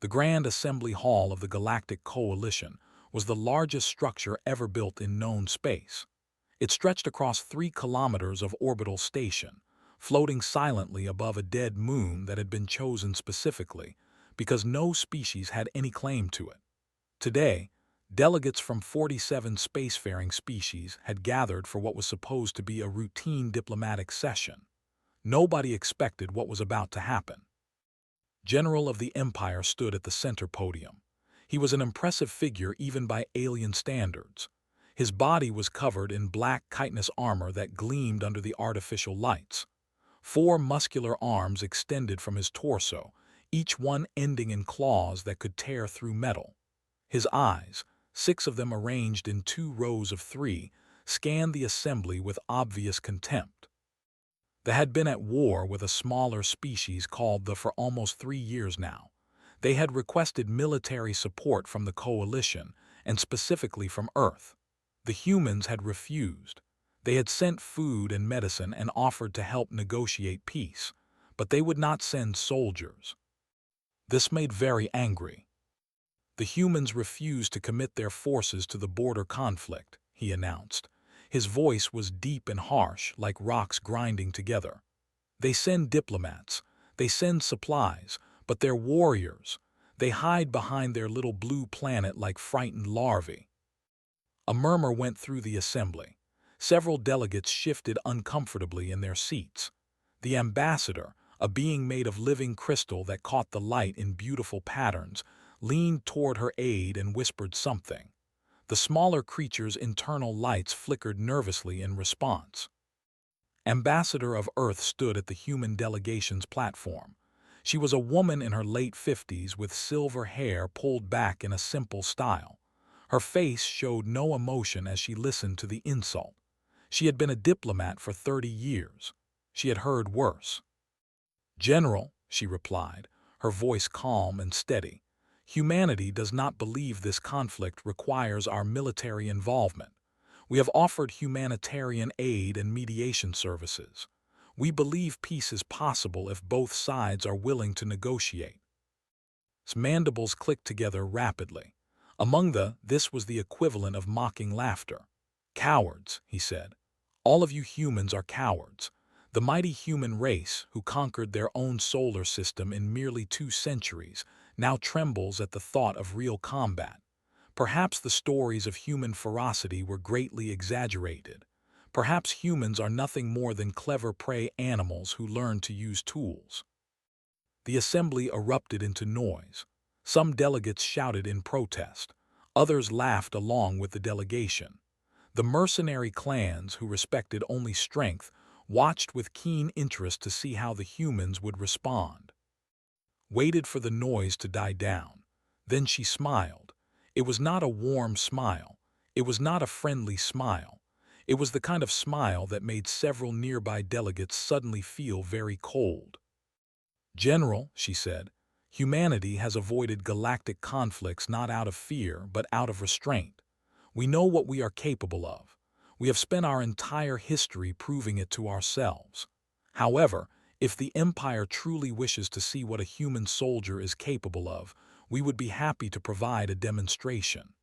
The Grand Assembly Hall of the Galactic Coalition was the largest structure ever built in known space. It stretched across 3 kilometers of orbital station, floating silently above a dead moon that had been chosen specifically because no species had any claim to it. Today, delegates from 47 spacefaring species had gathered for what was supposed to be a routine diplomatic session. Nobody expected what was about to happen. General of the Empire stood at the center podium. He was an impressive figure even by alien standards. His body was covered in black chitinous armor that gleamed under the artificial lights. 4 muscular arms extended from his torso, each one ending in claws that could tear through metal. His eyes, 6 of them arranged in 2 rows of 3, scanned the assembly with obvious contempt. They had been at war with a smaller species called the for almost 3 years now. They had requested military support from the Coalition, and specifically from Earth. The humans had refused. They had sent food and medicine and offered to help negotiate peace, but they would not send soldiers. This made very angry. The humans refused to commit their forces to the border conflict, he announced. His voice was deep and harsh, like rocks grinding together. They send diplomats, they send supplies, but they're warriors. They hide behind their little blue planet like frightened larvae. A murmur went through the assembly. Several delegates shifted uncomfortably in their seats. The ambassador, a being made of living crystal that caught the light in beautiful patterns, leaned toward her aide and whispered something. The smaller creature's internal lights flickered nervously in response. Ambassador of Earth stood at the human delegation's platform. She was a woman in her late 50s with silver hair pulled back in a simple style. Her face showed no emotion as she listened to the insult. She had been a diplomat for 30 years. She had heard worse. "General," she replied, her voice calm and steady, "humanity does not believe this conflict requires our military involvement. We have offered humanitarian aid and mediation services. We believe peace is possible if both sides are willing to negotiate." His mandibles clicked together rapidly. This was the equivalent of mocking laughter. "Cowards," he said. "All of you humans are cowards. The mighty human race, who conquered their own solar system in merely 2 centuries, now trembles at the thought of real combat. Perhaps the stories of human ferocity were greatly exaggerated. Perhaps humans are nothing more than clever prey animals who learn to use tools." The assembly erupted into noise. Some delegates shouted in protest. Others laughed along with the delegation. The mercenary clans, who respected only strength, watched with keen interest to see how the humans would respond. Waited for the noise to die down. Then she smiled. It was not a warm smile. It was not a friendly smile. It was the kind of smile that made several nearby delegates suddenly feel very cold. "General," she said, "humanity has avoided galactic conflicts not out of fear but out of restraint. We know what we are capable of. We have spent our entire history proving it to ourselves. However, if the Empire truly wishes to see what a human soldier is capable of, we would be happy to provide a demonstration."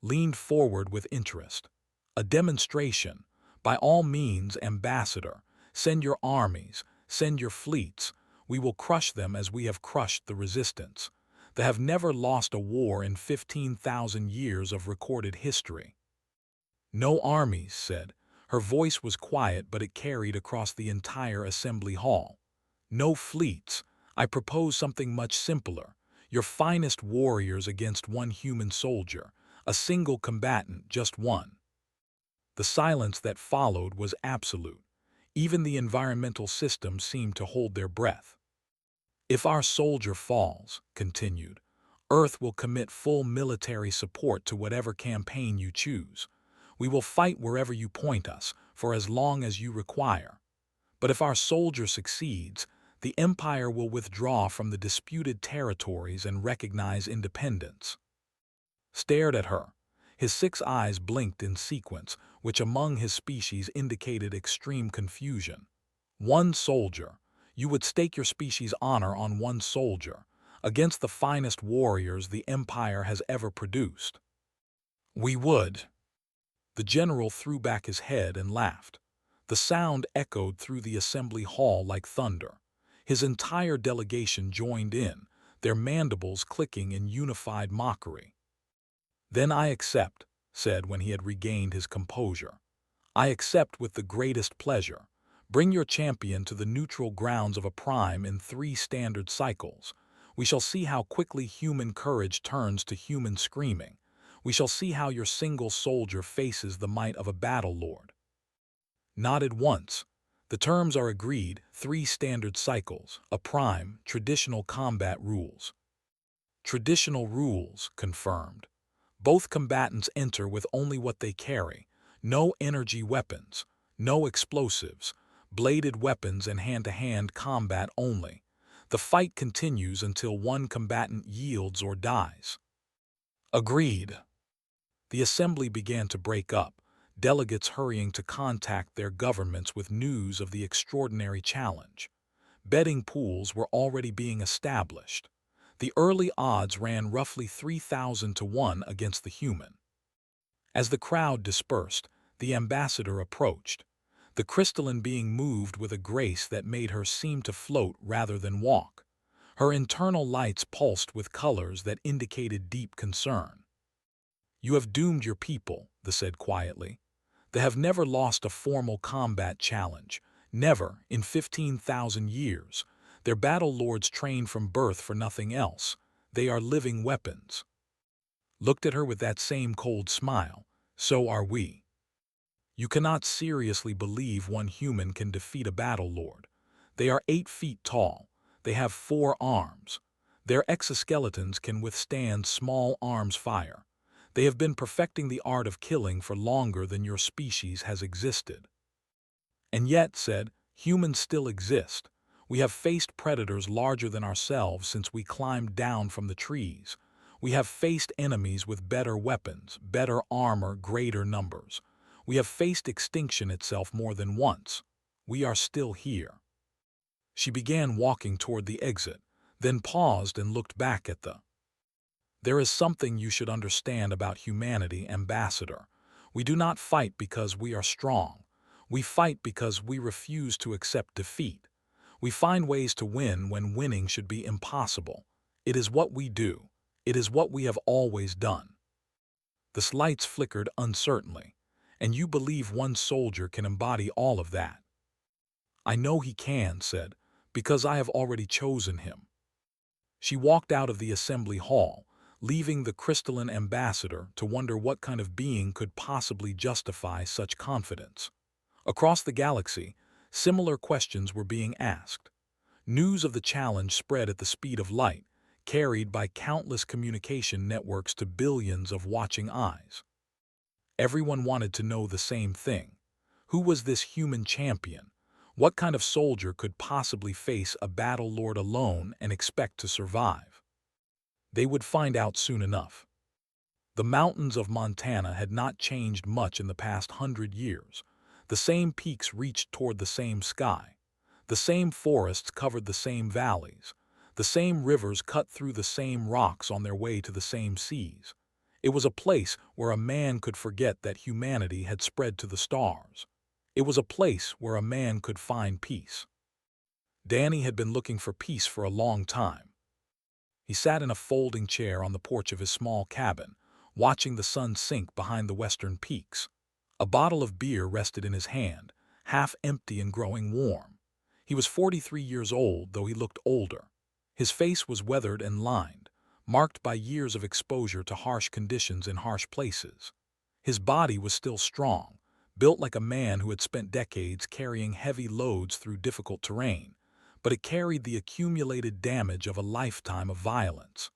Leaned forward with interest. "A demonstration? By all means, Ambassador. Send your armies, send your fleets. We will crush them as we have crushed the resistance. They have never lost a war in 15,000 years of recorded history." "No armies," said. Her voice was quiet, but it carried across the entire assembly hall. "No fleets. I propose something much simpler. Your finest warriors against one human soldier. A single combatant, just one." The silence that followed was absolute. Even the environmental system seemed to hold their breath. "If our soldier falls," continued, "Earth will commit full military support to whatever campaign you choose. We will fight wherever you point us, for as long as you require. But if our soldier succeeds, the Empire will withdraw from the disputed territories and recognize independence." Stared at her. His 6 eyes blinked in sequence, which among his species indicated extreme confusion. "One soldier. You would stake your species' honor on one soldier. against the finest warriors the Empire has ever produced. We would. The general threw back his head and laughed. The sound echoed through the assembly hall like thunder. His entire delegation joined in, their mandibles clicking in unified mockery. "Then I accept," said when he had regained his composure. "I accept with the greatest pleasure. Bring your champion to the neutral grounds of a prime in 3 standard cycles. We shall see how quickly human courage turns to human screaming. We shall see how your single soldier faces the might of a battle lord." Nodded once. "The terms are agreed, 3 standard cycles, a prime, traditional combat rules." "Traditional rules," confirmed. "Both combatants enter with only what they carry. No energy weapons, no explosives, bladed weapons and hand-to-hand combat only. The fight continues until one combatant yields or dies." "Agreed." The assembly began to break up, delegates hurrying to contact their governments with news of the extraordinary challenge. Betting pools were already being established. The early odds ran roughly 3,000 to 1 against the human. As the crowd dispersed, the ambassador approached, the crystalline being moved with a grace that made her seem to float rather than walk. Her internal lights pulsed with colors that indicated deep concern. "You have doomed your people," they said quietly. "They have never lost a formal combat challenge. Never, in 15,000 years. Their battle lords trained from birth for nothing else. They are living weapons." Looked at her with that same cold smile. "So are we." You cannot seriously believe one human can defeat a battle lord. They are 8 feet tall. They have 4 arms. Their exoskeletons can withstand small arms fire. They have been perfecting the art of killing for longer than your species has existed. And yet, said, humans still exist. We have faced predators larger than ourselves since we climbed down from the trees. We have faced enemies with better weapons, better armor, greater numbers. We have faced extinction itself more than once. We are still here. She began walking toward the exit, then paused and looked back at the. "There is something you should understand about humanity, Ambassador. We do not fight because we are strong. We fight because we refuse to accept defeat. We find ways to win when winning should be impossible. It is what we do. It is what we have always done." The lights flickered uncertainly. "And you believe one soldier can embody all of that?" "I know he can," said, "because I have already chosen him." She walked out of the assembly hall, leaving the crystalline ambassador to wonder what kind of being could possibly justify such confidence. Across the galaxy, similar questions were being asked. News of the challenge spread at the speed of light, carried by countless communication networks to billions of watching eyes. Everyone wanted to know the same thing. Who was this human champion? What kind of soldier could possibly face a battle lord alone and expect to survive? They would find out soon enough. The mountains of Montana had not changed much in the past 100 years. The same peaks reached toward the same sky. The same forests covered the same valleys. The same rivers cut through the same rocks on their way to the same seas. It was a place where a man could forget that humanity had spread to the stars. It was a place where a man could find peace. Danny had been looking for peace for a long time. He sat in a folding chair on the porch of his small cabin, watching the sun sink behind the western peaks. A bottle of beer rested in his hand, half empty and growing warm. He was 43 years old, though he looked older. His face was weathered and lined, marked by years of exposure to harsh conditions in harsh places. His body was still strong, built like a man who had spent decades carrying heavy loads through difficult terrain, but it carried the accumulated damage of a lifetime of violence.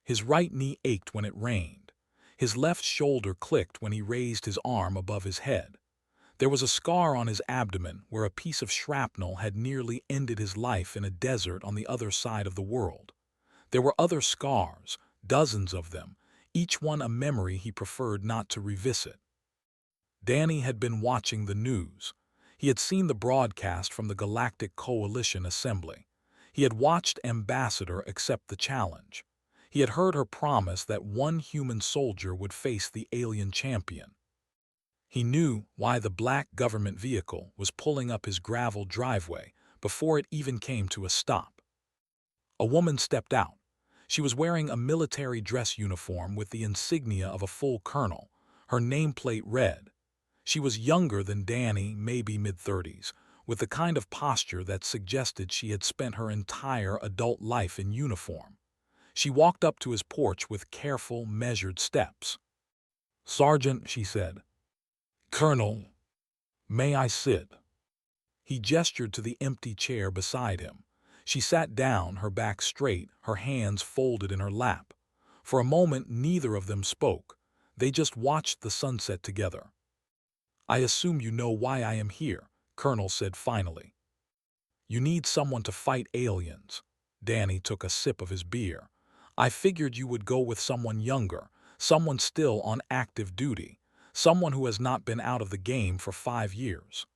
His right knee ached when it rained. His left shoulder clicked when he raised his arm above his head. There was a scar on his abdomen where a piece of shrapnel had nearly ended his life in a desert on the other side of the world. There were other scars, dozens of them, each one a memory he preferred not to revisit. Danny had been watching the news. He had seen the broadcast from the Galactic Coalition Assembly. He had watched Ambassador accept the challenge. He had heard her promise that one human soldier would face the alien champion. He knew why the black government vehicle was pulling up his gravel driveway before it even came to a stop. A woman stepped out. She was wearing a military dress uniform with the insignia of a full colonel. Her nameplate read. She was younger than Danny, maybe mid-30s, with the kind of posture that suggested she had spent her entire adult life in uniform. She walked up to his porch with careful, measured steps. "Sergeant," she said. "Colonel, may I sit?" He gestured to the empty chair beside him. She sat down, her back straight, her hands folded in her lap. For a moment, neither of them spoke. They just watched the sunset together. "I assume you know why I am here," Colonel said finally. "You need someone to fight aliens." Danny took a sip of his beer. "I figured you would go with someone younger, someone still on active duty, someone who has not been out of the game for 5 years."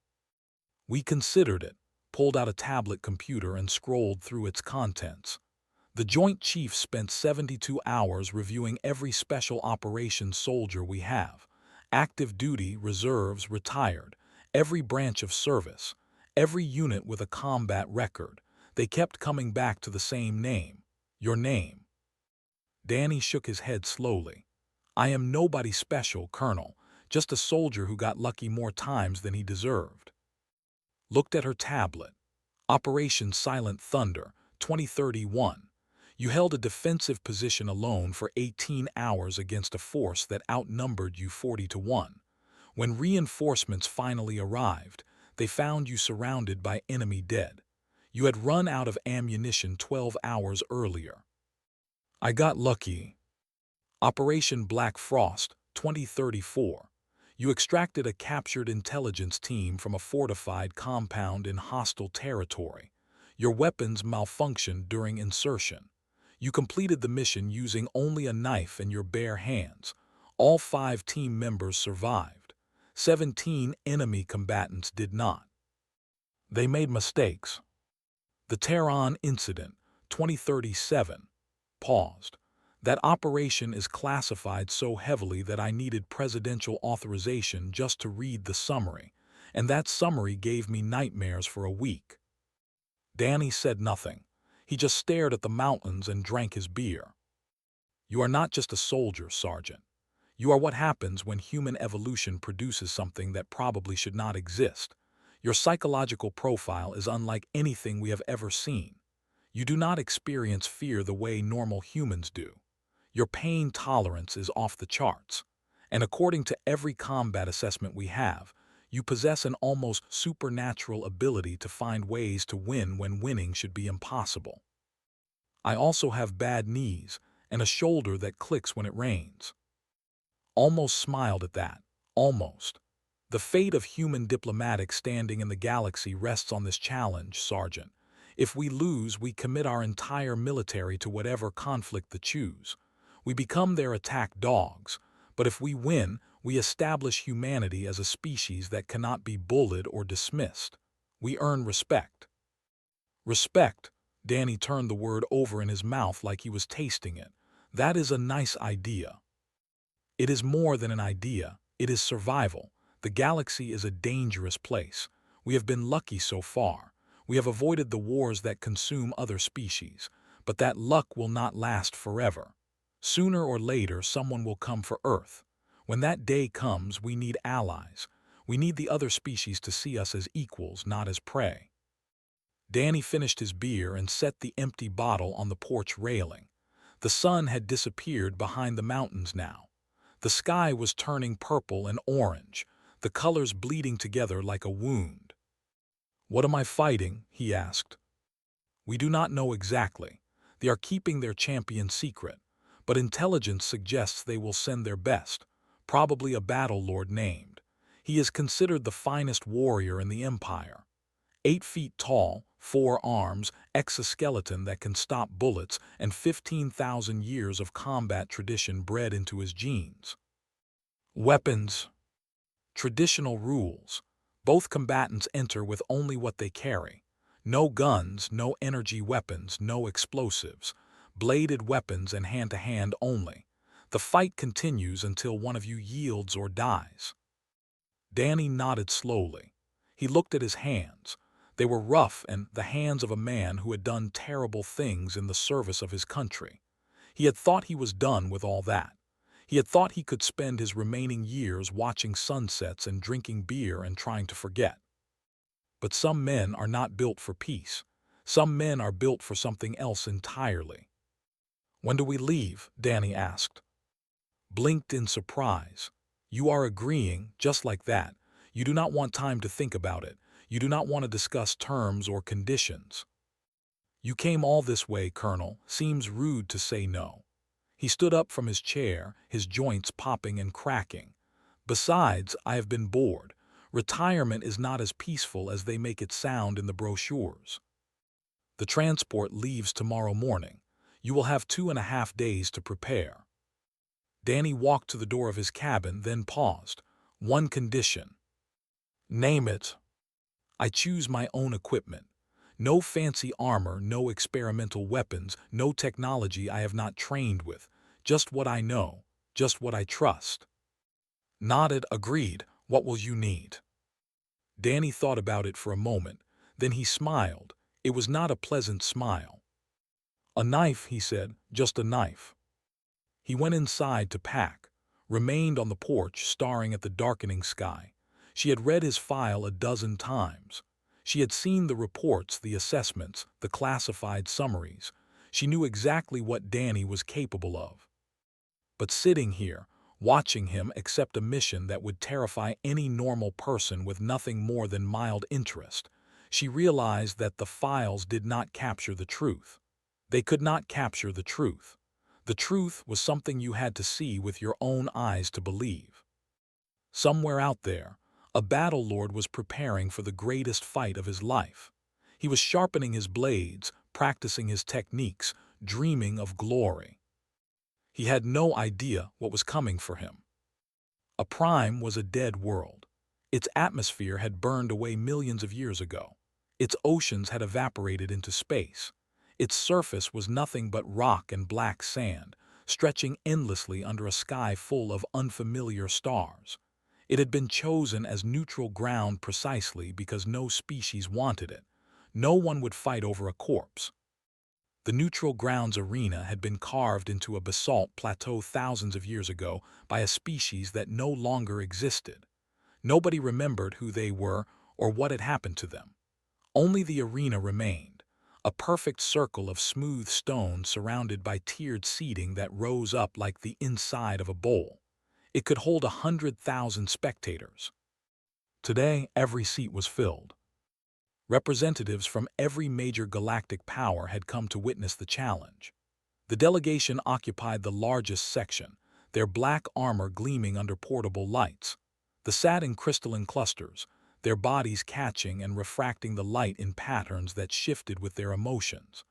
We considered it, pulled out a tablet computer and scrolled through its contents. The Joint Chiefs spent 72 hours reviewing every special operations soldier we have. Active duty, reserves, retired, every branch of service, every unit with a combat record. They kept coming back to the same name. Your name. Danny shook his head slowly. "I am nobody special, Colonel, just a soldier who got lucky more times than he deserved." Looked at her tablet. Operation Silent Thunder, 2031. You held a defensive position alone for 18 hours against a force that outnumbered you 40-1. When reinforcements finally arrived, they found you surrounded by enemy dead. You had run out of ammunition 12 hours earlier. "I got lucky." Operation Black Frost, 2034. You extracted a captured intelligence team from a fortified compound in hostile territory. Your weapons malfunctioned during insertion. You completed the mission using only a knife and your bare hands. All 5 team members survived. 17 enemy combatants did not. They made mistakes. The Tehran Incident, 2037. Paused. That operation is classified so heavily that I needed presidential authorization just to read the summary, and that summary gave me nightmares for a week. Danny said nothing. He just stared at the mountains and drank his beer. "You are not just a soldier, Sergeant. You are what happens when human evolution produces something that probably should not exist. Your psychological profile is unlike anything we have ever seen. You do not experience fear the way normal humans do. Your pain tolerance is off the charts, and according to every combat assessment we have, you possess an almost supernatural ability to find ways to win when winning should be impossible. I also have bad knees and a shoulder that clicks when it rains." Almost smiled at that. Almost. "The fate of human diplomatic standing in the galaxy rests on this challenge, Sergeant. If we lose, we commit our entire military to whatever conflict they choose. We become their attack dogs, but if we win, we establish humanity as a species that cannot be bullied or dismissed. We earn respect." Respect. Danny turned the word over in his mouth like he was tasting it. "That is a nice idea." "It is more than an idea. It is survival. The galaxy is a dangerous place. We have been lucky so far. We have avoided the wars that consume other species, but that luck will not last forever. Sooner or later, someone will come for Earth. When that day comes, we need allies. We need the other species to see us as equals, not as prey." Danny finished his beer and set the empty bottle on the porch railing. The sun had disappeared behind the mountains now. The sky was turning purple and orange, the colors bleeding together like a wound. "What am I fighting?" he asked. "We do not know exactly. They are keeping their champion secret, but intelligence suggests they will send their best, probably a battle lord named. He is considered the finest warrior in the Empire. 8 feet tall, 4 arms, exoskeleton that can stop bullets, and 15,000 years of combat tradition bred into his genes. Weapons. Traditional rules. Both combatants enter with only what they carry. No guns, no energy weapons, no explosives. Bladed weapons and hand-to-hand only. The fight continues until one of you yields or dies. Danny nodded slowly. He looked at his hands. They were rough and the hands of a man who had done terrible things in the service of his country. He had thought he was done with all that. He had thought he could spend his remaining years watching sunsets and drinking beer and trying to forget. But some men are not built for peace. Some men are built for something else entirely. "When do we leave?" Danny asked. Blinked in surprise. "You are agreeing, just like that. You do not want time to think about it. You do not want to discuss terms or conditions. You came all this way, Colonel. Seems rude to say no." He stood up from his chair, his joints popping and cracking. "Besides, I have been bored. Retirement is not as peaceful as they make it sound in the brochures. The transport leaves tomorrow morning. You will have 2.5 days to prepare." Danny walked to the door of his cabin, then paused. "One condition." "Name it." "I choose my own equipment. No fancy armor, no experimental weapons, no technology I have not trained with. Just what I know, just what I trust." Nodded, agreed. "What will you need?" Danny thought about it for a moment. Then he smiled. It was not a pleasant smile. "A knife," he said, "just a knife." He went inside to pack, remained on the porch staring at the darkening sky. She had read his file a dozen times. She had seen the reports, the assessments, the classified summaries. She knew exactly what Danny was capable of. But sitting here, watching him accept a mission that would terrify any normal person with nothing more than mild interest, she realized that the files did not capture the truth. They could not capture the truth. The truth was something you had to see with your own eyes to believe. Somewhere out there, a battle lord was preparing for the greatest fight of his life. He was sharpening his blades, practicing his techniques, dreaming of glory. He had no idea what was coming for him. A prime was a dead world. Its atmosphere had burned away millions of years ago. Its oceans had evaporated into space. Its surface was nothing but rock and black sand, stretching endlessly under a sky full of unfamiliar stars. It had been chosen as neutral ground precisely because no species wanted it. No one would fight over a corpse. The neutral grounds arena had been carved into a basalt plateau thousands of years ago by a species that no longer existed. Nobody remembered who they were or what had happened to them. Only the arena remained, a perfect circle of smooth stone surrounded by tiered seating that rose up like the inside of a bowl. It could hold 100,000 spectators. Today, every seat was filled. Representatives from every major galactic power had come to witness the challenge. The delegation occupied the largest section, their black armor gleaming under portable lights. The sat in crystalline clusters, their bodies catching and refracting the light in patterns that shifted with their emotions.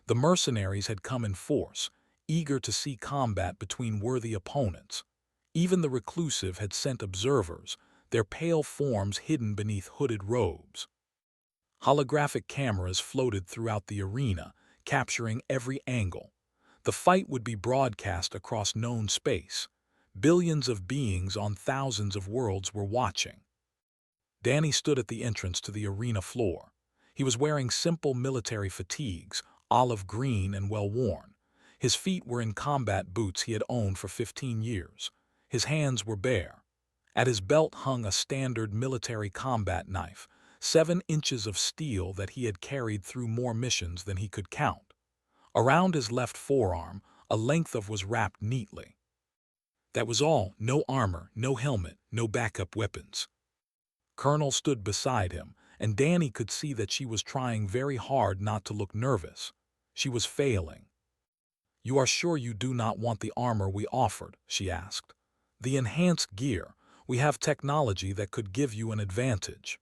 The mercenaries had come in force, eager to see combat between worthy opponents. Even the reclusive had sent observers, their pale forms hidden beneath hooded robes. Holographic cameras floated throughout the arena, capturing every angle. The fight would be broadcast across known space. Billions of beings on thousands of worlds were watching. Danny stood at the entrance to the arena floor. He was wearing simple military fatigues, olive green and well-worn. His feet were in combat boots he had owned for 15 years. His hands were bare. At his belt hung a standard military combat knife, 7 inches of steel that he had carried through more missions than he could count. Around his left forearm, a length of was wrapped neatly. That was all. No armor, no helmet, no backup weapons. Colonel stood beside him, and Danny could see that she was trying very hard not to look nervous. She was failing. "You are sure you do not want the armor we offered?" she asked. "The enhanced gear. We have technology that could give you an advantage."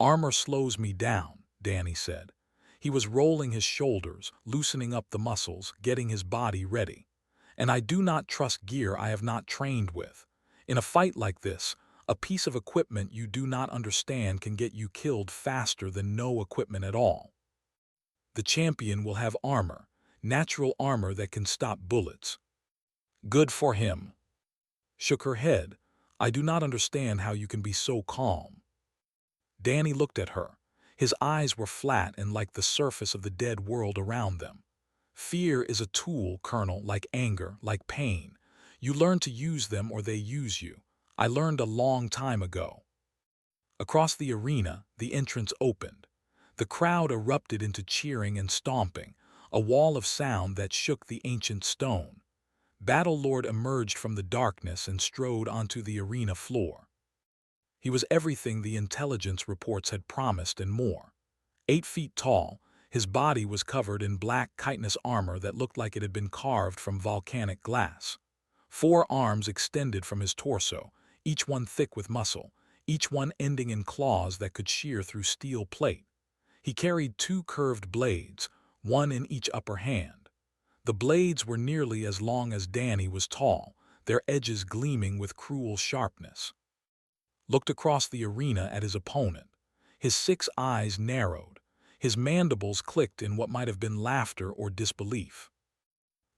"Armor slows me down," Danny said. He was rolling his shoulders, loosening up the muscles, getting his body ready. "And I do not trust gear I have not trained with. In a fight like this, A piece of equipment you do not understand can get you killed faster than no equipment at all. The champion will have armor, natural armor that can stop bullets. Good for him. Shook her head. I do not understand how you can be so calm. Danny looked at her. His eyes were flat and like the surface of the dead world around them. Fear is a tool, Colonel, like anger, like pain. You learn to use them or they use you. I learned a long time ago. Across the arena, the entrance opened. The crowd erupted into cheering and stomping, a wall of sound that shook the ancient stone. Battlelord emerged from the darkness and strode onto the arena floor. He was everything the intelligence reports had promised and more. 8 feet tall, his body was covered in black chitinous armor that looked like it had been carved from volcanic glass. 4 arms extended from his torso, each one thick with muscle, each one ending in claws that could shear through steel plate. He carried 2 curved blades, one in each upper hand. The blades were nearly as long as Danny was tall, their edges gleaming with cruel sharpness. Looked across the arena at his opponent. His 6 eyes narrowed. His mandibles clicked in what might have been laughter or disbelief.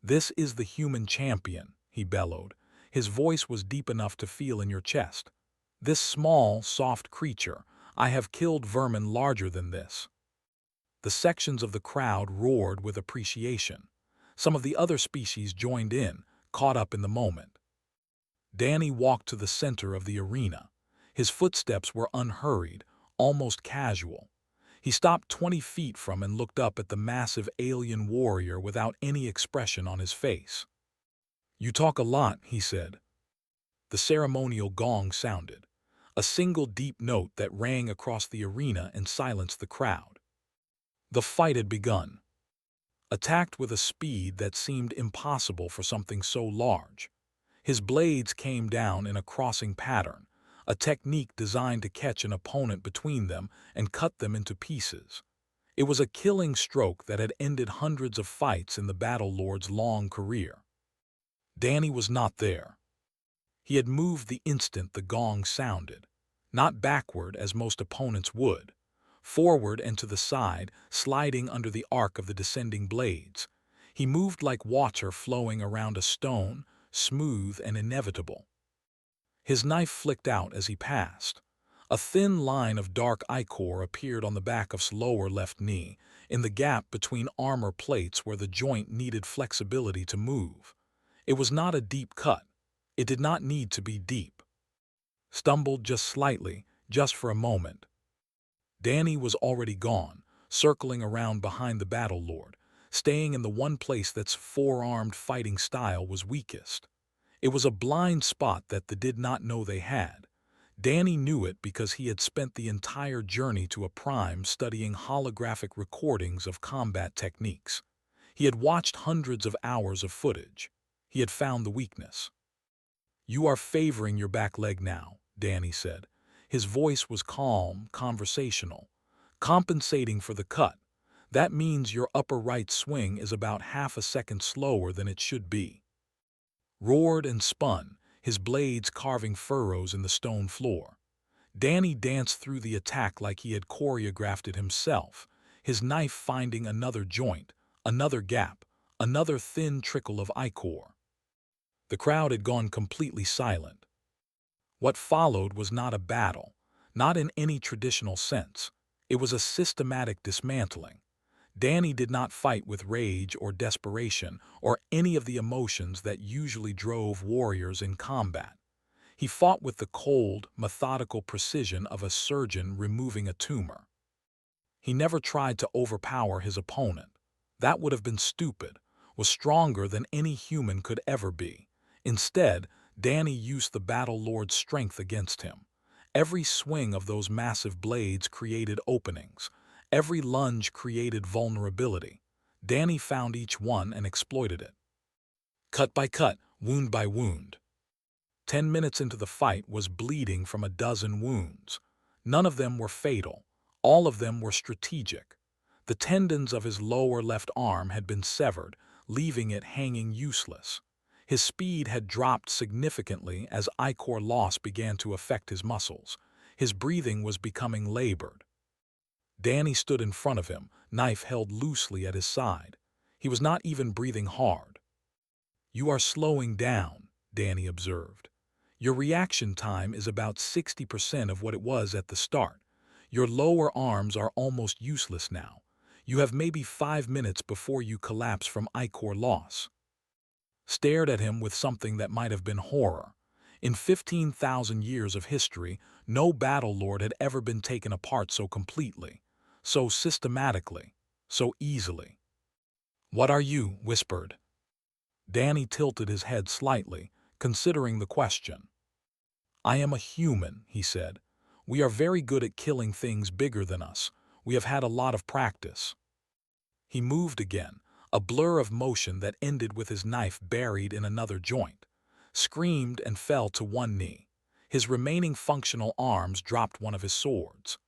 This is the human champion, he bellowed. His voice was deep enough to feel in your chest. This small, soft creature, I have killed vermin larger than this. The sections of the crowd roared with appreciation. Some of the other species joined in, caught up in the moment. Danny walked to the center of the arena. His footsteps were unhurried, almost casual. He stopped 20 feet from and looked up at the massive alien warrior without any expression on his face. You talk a lot, he said. The ceremonial gong sounded, a single deep note that rang across the arena and silenced the crowd. The fight had begun. Attacked with a speed that seemed impossible for something so large. His blades came down in a crossing pattern, a technique designed to catch an opponent between them and cut them into pieces. It was a killing stroke that had ended hundreds of fights in the Battlelord's long career. Danny was not there. He had moved the instant the gong sounded, not backward as most opponents would, forward and to the side, sliding under the arc of the descending blades. He moved like water flowing around a stone, smooth and inevitable. His knife flicked out as he passed. A thin line of dark ichor appeared on the back of his lower left knee, in the gap between armor plates where the joint needed flexibility to move. It was not a deep cut. It did not need to be deep. Stumbled just slightly, just for a moment. Danny was already gone, circling around behind the Battlelord, staying in the one place that's 4-armed fighting style was weakest. It was a blind spot that they did not know they had. Danny knew it because he had spent the entire journey to a prime studying holographic recordings of combat techniques. He had watched hundreds of hours of footage. He had found the weakness. You are favoring your back leg now, Danny said. His voice was calm, conversational. Compensating for the cut. That means your upper right swing is about half a second slower than it should be. Roared and spun, his blades carving furrows in the stone floor. Danny danced through the attack like he had choreographed it himself, his knife finding another joint, another gap, another thin trickle of ichor. The crowd had gone completely silent. What followed was not a battle, not in any traditional sense. It was a systematic dismantling. Danny did not fight with rage or desperation or any of the emotions that usually drove warriors in combat. He fought with the cold, methodical precision of a surgeon removing a tumor. He never tried to overpower his opponent. That would have been stupid, was stronger than any human could ever be. Instead, Danny used the Battlelord's strength against him. Every swing of those massive blades created openings. Every lunge created vulnerability. Danny found each one and exploited it. Cut by cut, wound by wound. 10 minutes into the fight was bleeding from a dozen wounds. None of them were fatal. All of them were strategic. The tendons of his lower left arm had been severed, leaving it hanging useless. His speed had dropped significantly as ichor loss began to affect his muscles. His breathing was becoming labored. Danny stood in front of him, knife held loosely at his side. He was not even breathing hard. "You are slowing down," Danny observed. "Your reaction time is about 60% of what it was at the start. Your lower arms are almost useless now. You have maybe 5 minutes before you collapse from ichor loss." Stared at him with something that might have been horror. In 15,000 years of history, no battle lord had ever been taken apart so completely, so systematically, so easily. "What are you?" whispered. Danny tilted his head slightly, considering the question. "I am a human," he said. "We are very good at killing things bigger than us. We have had a lot of practice." He moved again, a blur of motion that ended with his knife buried in another joint, screamed and fell to one knee. His remaining functional arms dropped one of his swords.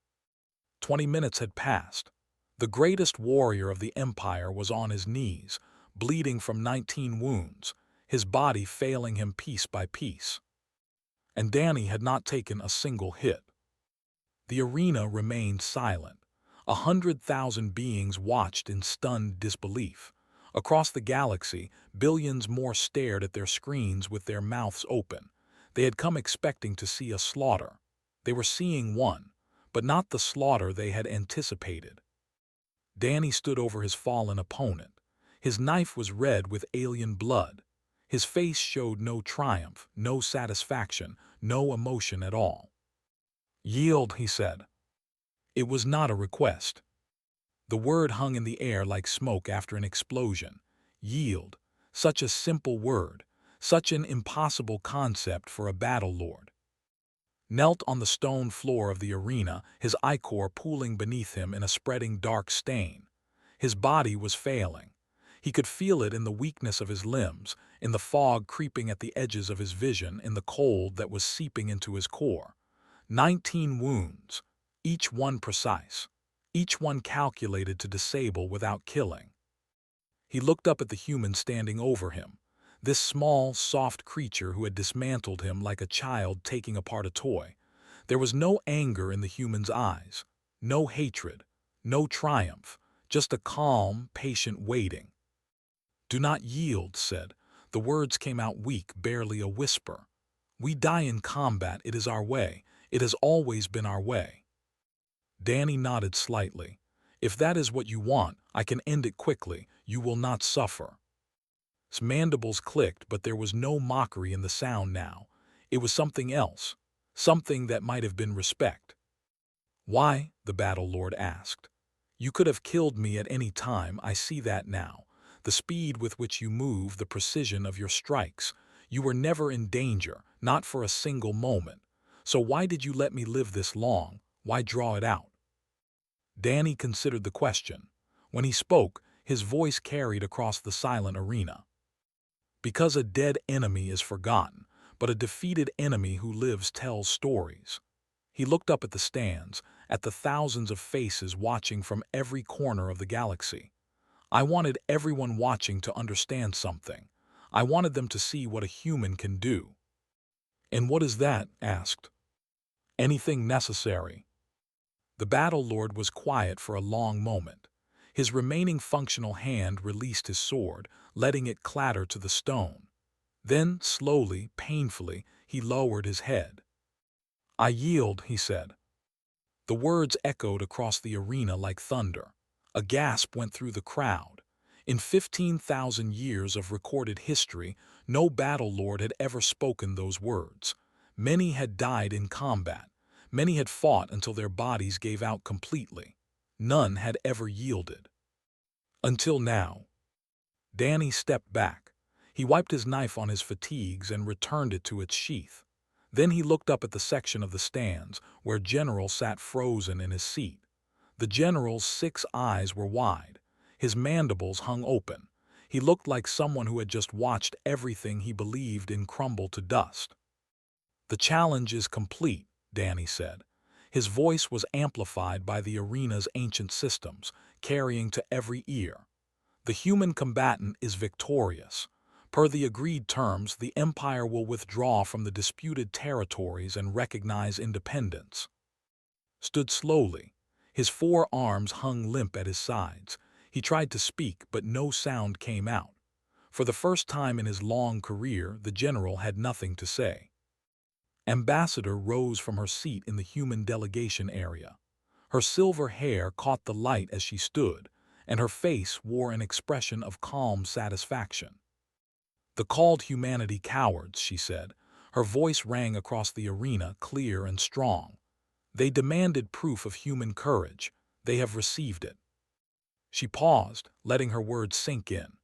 20 minutes had passed. The greatest warrior of the Empire was on his knees, bleeding from 19 wounds, his body failing him piece by piece. And Danny had not taken a single hit. The arena remained silent. 100,000 beings watched in stunned disbelief. Across the galaxy, billions more stared at their screens with their mouths open. They had come expecting to see a slaughter. They were seeing one, but not the slaughter they had anticipated. Danny stood over his fallen opponent. His knife was red with alien blood. His face showed no triumph, no satisfaction, no emotion at all. "Yield," he said. It was not a request. The word hung in the air like smoke after an explosion. Yield. Such a simple word, such an impossible concept for a battle lord. Knelt on the stone floor of the arena, his ichor pooling beneath him in a spreading dark stain. His body was failing. He could feel it in the weakness of his limbs, in the fog creeping at the edges of his vision, in the cold that was seeping into his core. 19 wounds, each one precise, each one calculated to disable without killing. He looked up at the human standing over him, this small, soft creature who had dismantled him like a child taking apart a toy. There was no anger in the human's eyes, no hatred, no triumph, just a calm, patient waiting. "Do not yield," said. The words came out weak, barely a whisper. "We die in combat, it is our way. It has always been our way." Danny nodded slightly. "If that is what you want, I can end it quickly. You will not suffer." His mandibles clicked, but there was no mockery in the sound now. It was something else, something that might have been respect. "Why?" the battle lord asked. "You could have killed me at any time, I see that now. The speed with which you move, the precision of your strikes. You were never in danger, not for a single moment. So why did you let me live this long? Why draw it out?" Danny considered the question. When he spoke, his voice carried across the silent arena. "Because a dead enemy is forgotten, but a defeated enemy who lives tells stories." He looked up at the stands, at the thousands of faces watching from every corner of the galaxy. "I wanted everyone watching to understand something. I wanted them to see what a human can do." "And what is that?" asked. "Anything necessary." The battle lord was quiet for a long moment. His remaining functional hand released his sword, letting it clatter to the stone. Then, slowly, painfully, he lowered his head. "I yield," he said. The words echoed across the arena like thunder. A gasp went through the crowd. In 15,000 years of recorded history, no battle lord had ever spoken those words. Many had died in combat. Many had fought until their bodies gave out completely. None had ever yielded. Until now. Danny stepped back. He wiped his knife on his fatigues and returned it to its sheath. Then he looked up at the section of the stands where General sat frozen in his seat. The General's 6 eyes were wide. His mandibles hung open. He looked like someone who had just watched everything he believed in crumble to dust. "The challenge is complete," Danny said. His voice was amplified by the arena's ancient systems, carrying to every ear. "The human combatant is victorious. Per the agreed terms, the Empire will withdraw from the disputed territories and recognize independence. Stood slowly. His 4 arms hung limp at his sides. He tried to speak, but no sound came out. For the first time in his long career, the general had nothing to say. Ambassador rose from her seat in the human delegation area. Her silver hair caught the light as she stood, and her face wore an expression of calm satisfaction. "The called humanity cowards," she said. Her voice rang across the arena, clear and strong. "They demanded proof of human courage. They have received it." She paused, letting her words sink in.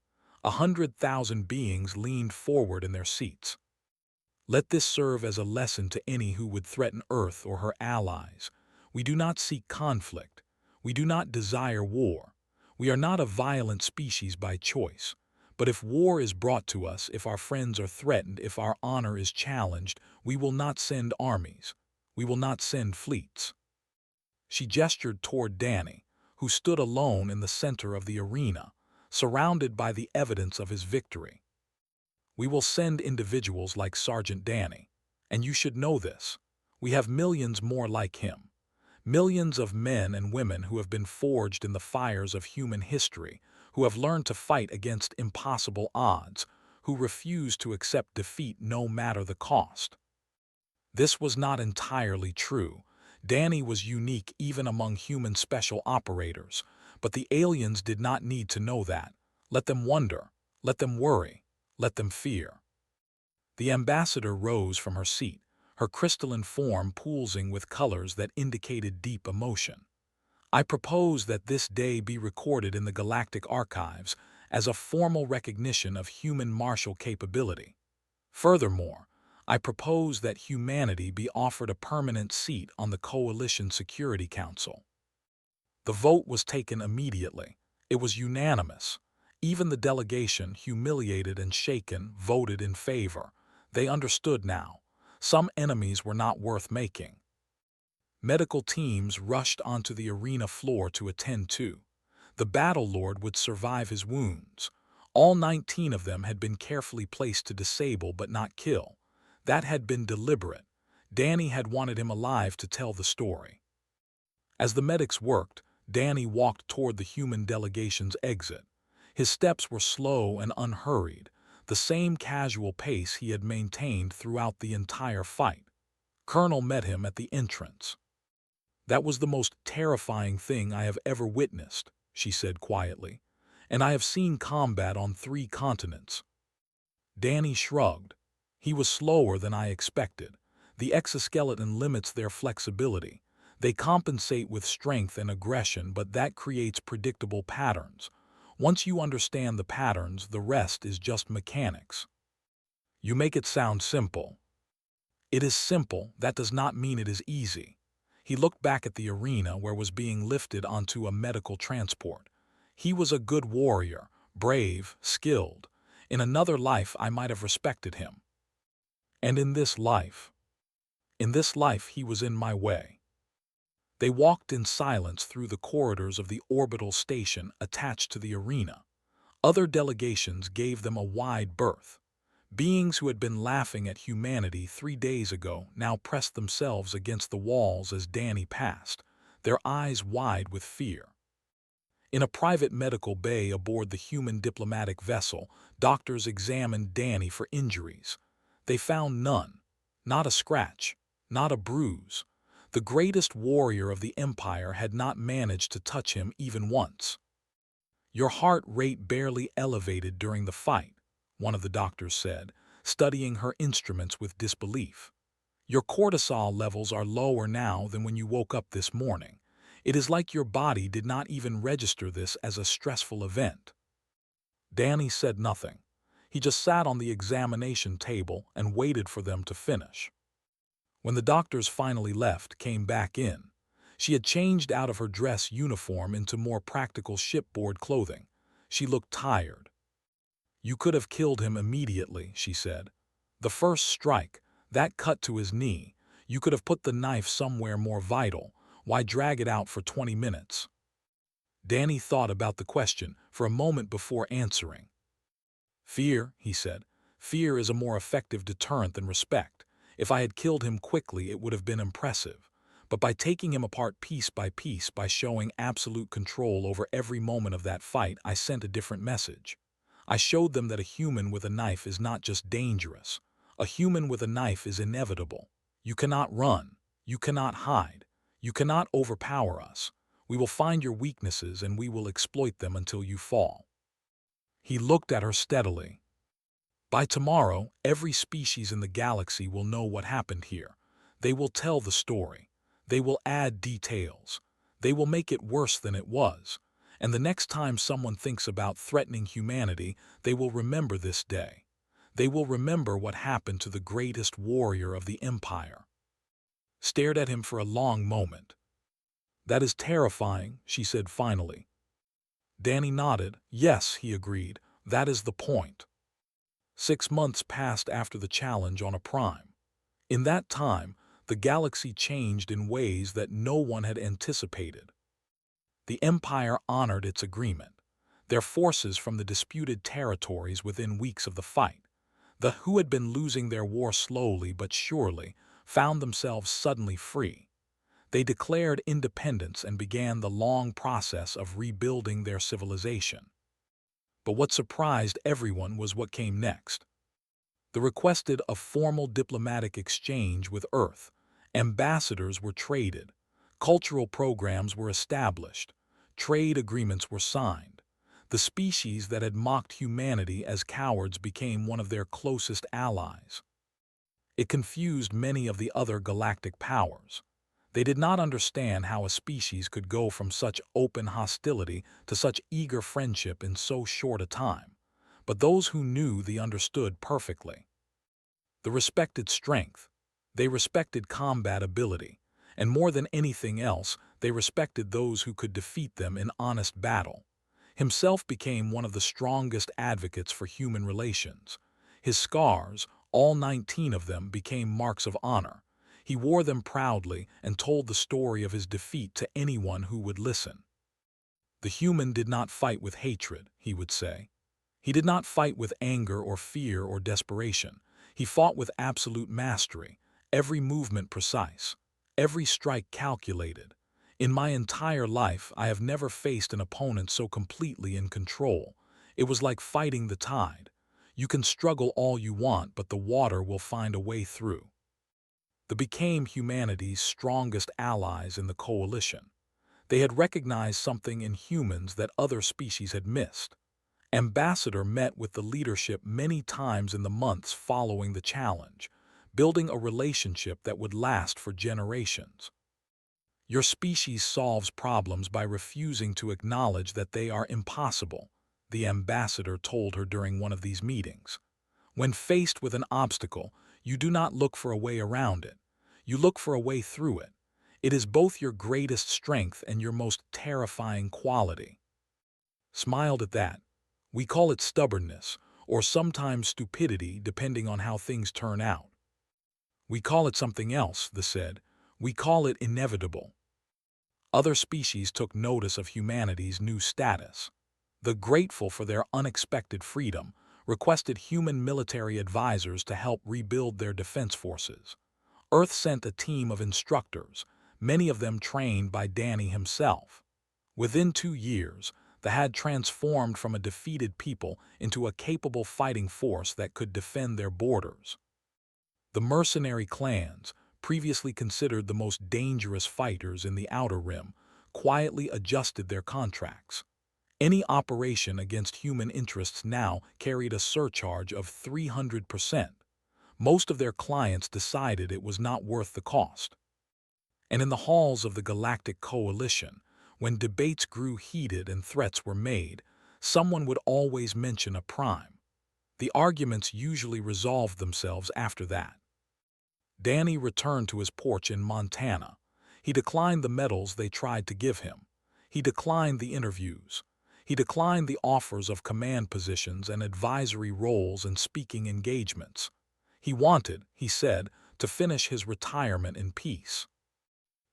100,000 beings leaned forward in their seats. "Let this serve as a lesson to any who would threaten Earth or her allies. We do not seek conflict. We do not desire war. We are not a violent species by choice. But if war is brought to us, if our friends are threatened, if our honor is challenged, we will not send armies. We will not send fleets." She gestured toward Danny, who stood alone in the center of the arena, surrounded by the evidence of his victory. "We will send individuals like Sergeant Danny, and you should know this. We have millions more like him. Millions of men and women who have been forged in the fires of human history, who have learned to fight against impossible odds, who refuse to accept defeat no matter the cost." This was not entirely true. Danny was unique even among human special operators, but the aliens did not need to know that. Let them wonder, let them worry, let them fear. The ambassador rose from her seat, her crystalline form pulsing with colors that indicated deep emotion. "I propose that this day be recorded in the Galactic Archives as a formal recognition of human martial capability. Furthermore, I propose that humanity be offered a permanent seat on the Coalition Security Council." The vote was taken immediately. It was unanimous. Even the delegation, humiliated and shaken, voted in favor. They understood now. Some enemies were not worth making. Medical teams rushed onto the arena floor to attend to. The Battle Lord would survive his wounds. All 19 of them had been carefully placed to disable but not kill. That had been deliberate. Danny had wanted him alive to tell the story. As the medics worked, Danny walked toward the human delegation's exit. His steps were slow and unhurried, the same casual pace he had maintained throughout the entire fight. Colonel met him at the entrance. "That was the most terrifying thing I have ever witnessed," she said quietly, "and I have seen combat on 3 continents." Danny shrugged. "He was slower than I expected. The exoskeleton limits their flexibility. They compensate with strength and aggression, but that creates predictable patterns. Once you understand the patterns, the rest is just mechanics." "You make it sound simple." "It is simple. That does not mean it is easy." He looked back at the arena where was being lifted onto a medical transport. "He was a good warrior, brave, skilled. In another life I might have respected him. And in this life he was in my way." They walked in silence through the corridors of the orbital station attached to the arena. Other delegations gave them a wide berth. Beings who had been laughing at humanity 3 days ago now pressed themselves against the walls as Danny passed, their eyes wide with fear. In a private medical bay aboard the human diplomatic vessel, doctors examined Danny for injuries. They found none. Not a scratch, not a bruise. The greatest warrior of the Empire had not managed to touch him even once. "Your heart rate barely elevated during the fight," one of the doctors said, studying her instruments with disbelief. "Your cortisol levels are lower now than when you woke up this morning. It is like your body did not even register this as a stressful event." Danny said nothing. He just sat on the examination table and waited for them to finish. When the doctors finally left, came back in, she had changed out of her dress uniform into more practical shipboard clothing. She looked tired. "You could have killed him immediately," she said. "The first strike, that cut to his knee, you could have put the knife somewhere more vital. Why drag it out for 20 minutes? Danny thought about the question for a moment before answering. Fear, he said. Fear is a more effective deterrent than respect. If I had killed him quickly, it would have been impressive. But by taking him apart piece, by showing absolute control over every moment of that fight, I sent a different message. I showed them that a human with a knife is not just dangerous. A human with a knife is inevitable. You cannot run. You cannot hide. You cannot overpower us. We will find your weaknesses and we will exploit them until you fall. He looked at her steadily. By tomorrow, every species in the galaxy will know what happened here. They will tell the story. They will add details. They will make it worse than it was. And the next time someone thinks about threatening humanity, they will remember this day. They will remember what happened to the greatest warrior of the Empire. Stared at him for a long moment. That is terrifying, she said finally. Danny nodded. Yes, he agreed. That is the point. 6 months passed after the challenge on a prime. In that time, the galaxy changed in ways that no one had anticipated. The Empire honored its agreement. Their forces from the disputed territories within weeks of the fight, the who had been losing their war slowly but surely, found themselves suddenly free. They declared independence and began the long process of rebuilding their civilization. But what surprised everyone was what came next. They requested a formal diplomatic exchange with Earth. Ambassadors were traded. Cultural programs were established. Trade agreements were signed. The species that had mocked humanity as cowards became one of their closest allies. It confused many of the other galactic powers. They did not understand how a species could go from such open hostility to such eager friendship in so short a time. But those who knew they understood perfectly. They respected strength. They respected combat ability. And more than anything else, they respected those who could defeat them in honest battle. Himself became one of the strongest advocates for human relations. His scars, all 19 of them, became marks of honor. He wore them proudly and told the story of his defeat to anyone who would listen. The human did not fight with hatred, he would say. He did not fight with anger or fear or desperation. He fought with absolute mastery, every movement precise, every strike calculated. In my entire life, I have never faced an opponent so completely in control. It was like fighting the tide. You can struggle all you want, but the water will find a way through. They became humanity's strongest allies in the coalition. They had recognized something in humans that other species had missed. Ambassador met with the leadership many times in the months following the challenge, building a relationship that would last for generations. Your species solves problems by refusing to acknowledge that they are impossible, the ambassador told her during one of these meetings. When faced with an obstacle, you do not look for a way around it. You look for a way through it. It is both your greatest strength and your most terrifying quality. Smiled at that. We call it stubbornness, or sometimes stupidity, depending on how things turn out. We call it something else, they said. We call it inevitable. Other species took notice of humanity's new status. The grateful for their unexpected freedom, requested human military advisors to help rebuild their defense forces. Earth sent a team of instructors, many of them trained by Danny himself. Within 2 years, they had transformed from a defeated people into a capable fighting force that could defend their borders. The mercenary clans, previously considered the most dangerous fighters in the Outer Rim, quietly adjusted their contracts. Any operation against human interests now carried a surcharge of 300%. Most of their clients decided it was not worth the cost. And in the halls of the Galactic Coalition, when debates grew heated and threats were made, someone would always mention a prime. The arguments usually resolved themselves after that. Danny returned to his porch in Montana. He declined the medals they tried to give him. He declined the interviews. He declined the offers of command positions and advisory roles and speaking engagements. He wanted, he said, to finish his retirement in peace.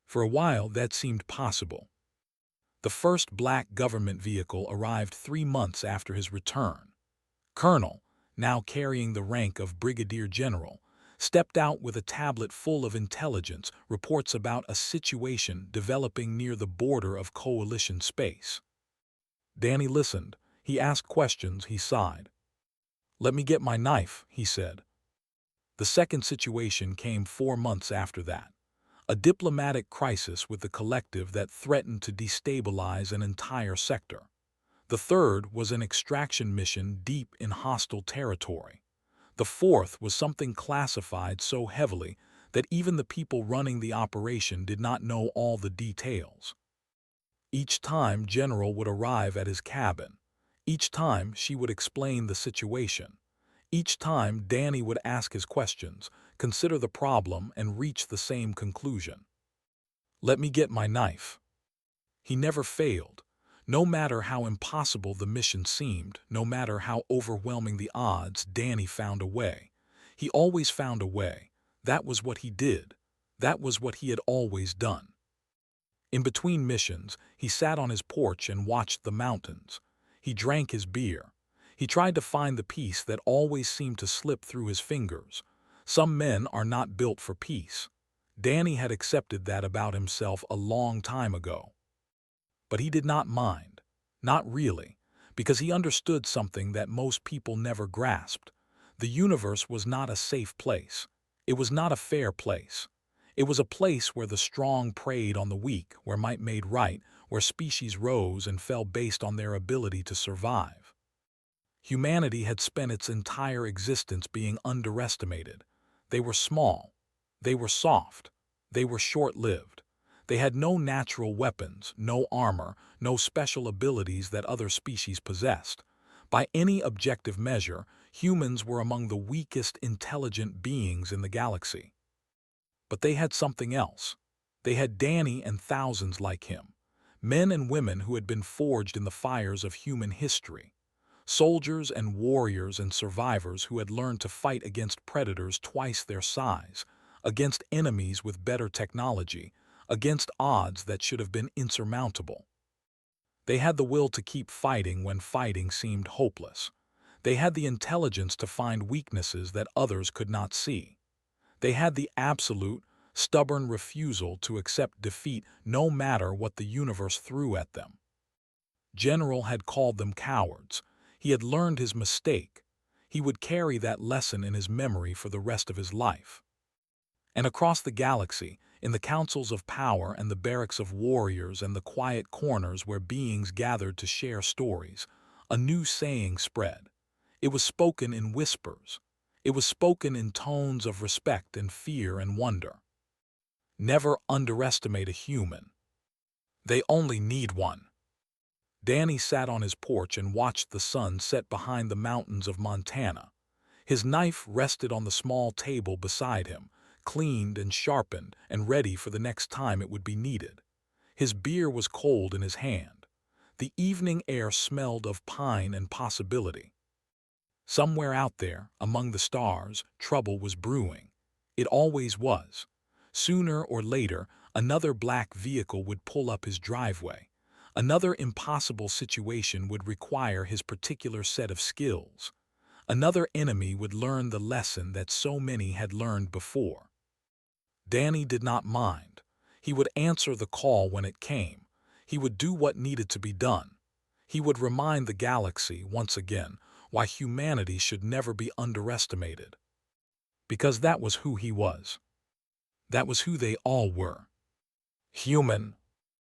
For a while, that seemed possible. The first black government vehicle arrived 3 months after his return. "Colonel," now carrying the rank of brigadier general, stepped out with a tablet full of intelligence reports about a situation developing near the border of coalition space. Danny listened. He asked questions. He sighed. "Let me get my knife," he said. The second situation came 4 months after that. A diplomatic crisis with the collective that threatened to destabilize an entire sector. The third was an extraction mission deep in hostile territory. The fourth was something classified so heavily that even the people running the operation did not know all the details. Each time General would arrive at his cabin. Each time she would explain the situation. Each time Danny would ask his questions, consider the problem, and reach the same conclusion. "Let me get my knife." He never failed. No matter how impossible the mission seemed, no matter how overwhelming the odds, Danny found a way. He always found a way. That was what he did. That was what he had always done. In between missions, he sat on his porch and watched the mountains. He drank his beer. He tried to find the peace that always seemed to slip through his fingers. Some men are not built for peace. Danny had accepted that about himself a long time ago. But he did not mind. Not really, because he understood something that most people never grasped. The universe was not a safe place. It was not a fair place. It was a place where the strong preyed on the weak, where might made right, where species rose and fell based on their ability to survive. Humanity had spent its entire existence being underestimated. They were small. They were soft. They were short-lived. They had no natural weapons, no armor, no special abilities that other species possessed. By any objective measure, humans were among the weakest intelligent beings in the galaxy. But they had something else. They had Danny and thousands like him, men and women who had been forged in the fires of human history. Soldiers and warriors and survivors who had learned to fight against predators twice their size, against enemies with better technology, against odds that should have been insurmountable. They had the will to keep fighting when fighting seemed hopeless. They had the intelligence to find weaknesses that others could not see. They had the absolute, stubborn refusal to accept defeat no matter what the universe threw at them. General had called them cowards. He had learned his mistake. He would carry that lesson in his memory for the rest of his life. And across the galaxy, in the councils of power and the barracks of warriors and the quiet corners where beings gathered to share stories, a new saying spread. It was spoken in whispers. It was spoken in tones of respect and fear and wonder. Never underestimate a human. They only need one. Danny sat on his porch and watched the sun set behind the mountains of Montana. His knife rested on the small table beside him, cleaned and sharpened and ready for the next time it would be needed. His beer was cold in his hand. The evening air smelled of pine and possibility. Somewhere out there, among the stars, trouble was brewing. It always was. Sooner or later, another black vehicle would pull up his driveway. Another impossible situation would require his particular set of skills. Another enemy would learn the lesson that so many had learned before. Danny did not mind. He would answer the call when it came. He would do what needed to be done. He would remind the galaxy, once again, why humanity should never be underestimated. Because that was who he was. That was who they all were. Human.